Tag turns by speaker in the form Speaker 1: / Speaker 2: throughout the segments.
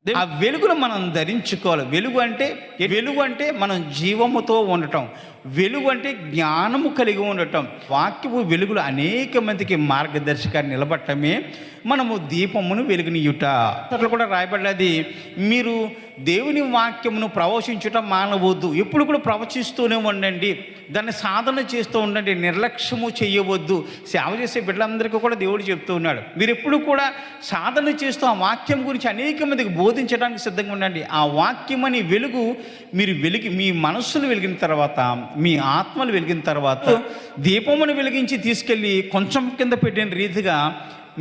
Speaker 1: ఆ వెలుగును మనం ధరించుకోవాలి. వెలుగు అంటే మనం జీవముతో ఉండటం. వెలుగు అంటే జ్ఞానము కలిగి ఉండటం. వాక్యము వెలుగులు అనేక మందికి మార్గదర్శకాన్ని నిలబట్టమే మనము దీపమును వెలుగునియుట. అట్లా కూడా రాయబడ్డది, మీరు దేవుని వాక్యమును ప్రవచించుట మానవద్దు, ఎప్పుడు కూడా ప్రవచిస్తూనే ఉండండి, దాన్ని సాధన చేస్తూ ఉండండి, నిర్లక్ష్యము చేయవద్దు. సేవ చేసే బిడ్డలందరికీ కూడా దేవుడు చెప్తూ ఉన్నాడు, మీరు ఎప్పుడు కూడా సాధన చేస్తూ ఆ వాక్యం గురించి అనేక మందికి బోధించడానికి సిద్ధంగా ఉండండి. ఆ వాక్యం అని వెలుగు మీరు మీ మనస్సును వెలిగిన తర్వాత, మీ ఆత్మలు వెలిగిన తర్వాత, దీపమును వెలిగించి తీసుకెళ్ళి కొంచెం కింద పెట్టిన రీతిగా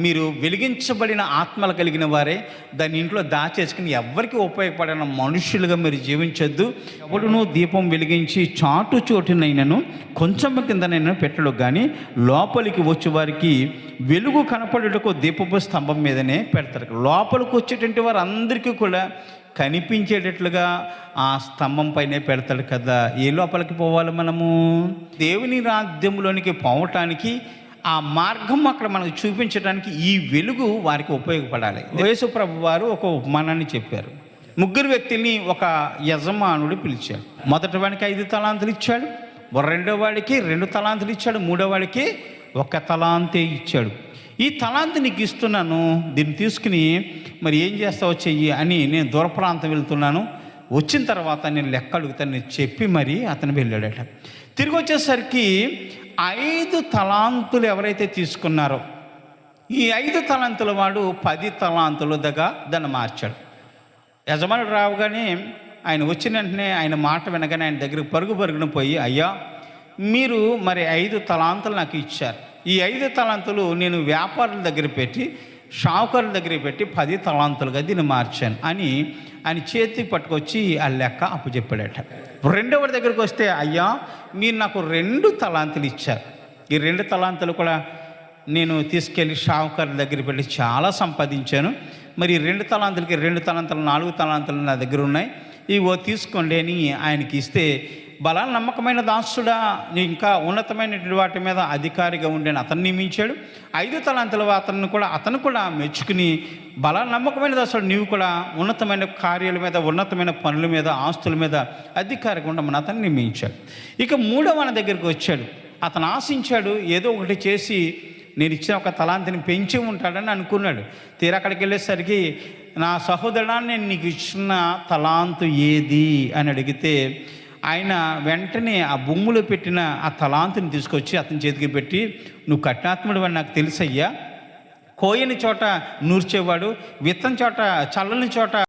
Speaker 1: మీరు వెలిగించబడిన ఆత్మలు కలిగిన వారే దాన్ని ఇంట్లో దాచేసుకుని ఎవరికి ఉపయోగపడిన మనుషులుగా మీరు జీవించొద్దు. ఎవడునూ దీపం వెలిగించి చాటు చోటునైనను కొంచెం కిందనైనా పెట్టడు, కానీ లోపలికి వచ్చే వారికి వెలుగు కనపడుటకు దీపపు స్తంభం మీదనే పెడతారు. లోపలికి వచ్చేటువంటి వారు అందరికీ కూడా కనిపించేటట్లుగా ఆ స్తంభం పైనే పెడతాడు కదా. ఏ లోపలికి పోవాలి మనము? దేవుని రాజ్యంలోనికి పోవటానికి ఆ మార్గం అక్కడ మనకు చూపించడానికి ఈ వెలుగు వారికి ఉపయోగపడాలి. యేసు ప్రభు వారు ఒక ఉపమానాన్ని చెప్పారు. 3 వ్యక్తుల్ని ఒక యజమానుడు పిలిచాడు. మొదటి వాడికి 5 తలాంతులు ఇచ్చాడు, రెండో వాడికి 2 తలాంతులు ఇచ్చాడు, మూడో వాడికి 1 తలాంతే ఇచ్చాడు. ఈ తలాంతు నీకు ఇస్తున్నాను, దీన్ని తీసుకుని మరి ఏం చేస్తావో చెయ్యి అని నేను దూర ప్రాంతం వెళ్తున్నాను, వచ్చిన తర్వాత నేను లెక్క అడుగుతాను చెప్పి మరి అతను వెళ్ళాడట. తిరిగి వచ్చేసరికి 5 తలాంతులు ఎవరైతే తీసుకున్నారో ఈ 5 తలాంతుల వాడు 10 తలాంతుల దగ్గర దాన్ని మార్చాడు. యజమానుడు రావుగానే ఆయన వచ్చిన వెంటనే ఆయన మాట వినగానే ఆయన దగ్గరికి పరుగున పోయి, అయ్యా మీరు మరి 5 తలాంతులు నాకు ఇచ్చారు, ఈ 5 తలాంతులు నేను వ్యాపారుల దగ్గర పెట్టి షావుకారుల దగ్గర పెట్టి 10 తలాంతులుగా దీన్ని మార్చాను అని ఆయన చేతికి పట్టుకొచ్చి ఆ లెక్క అప్పచెప్పాడట. రెండవది దగ్గరికి వస్తే, అయ్యా మీరు నాకు 2 తలాంతులు ఇచ్చారు, ఈ 2 తలాంతులు కూడా నేను తీసుకెళ్ళి షావుకారుల దగ్గర పెట్టి చాలా సంపాదించాను, మరి 2 తలాంతులకి 2 తలాంతులు 4 తలాంతులు నా దగ్గర ఉన్నాయి, ఇవో తీసుకోండి అని ఆయనకి ఇస్తే, బలా నమ్మకమైన దాసుడా, ఇంకా ఉన్నతమైనటువంటి వాటి మీద అధికారిగా ఉండని అతన్ని నియమించాడు. 5 తలాంతుల అతను కూడా మెచ్చుకుని, బలా నమ్మకమైన దాసుడు, నీవు కూడా ఉన్నతమైన కార్యాల మీద, ఉన్నతమైన పనుల మీద, ఆస్తుల మీద అధికారిగా ఉండమని అతన్ని నియమించాడు. ఇక 3వ దగ్గరికి వచ్చాడు. అతను ఆశించాడు ఏదో ఒకటి చేసి నేను ఇచ్చిన 1 తలాంతిని పెంచి ఉంటాడని అనుకున్నాడు. తీరా అక్కడికి వెళ్ళేసరికి, నా సహోదరుడా నేను నీకు ఇచ్చిన తలాంతు ఏది అని అడిగితే, ఆయన వెంటనే ఆ భూమిలో పెట్టిన ఆ తలాంతుని తీసుకొచ్చి అతని చేతికి పెట్టి, నువ్వు కఠినాత్ముడు అని నాకు తెలుసయ్యా, కోయని చోట నూర్చేవాడు, విత్తని చోట చల్లని చోట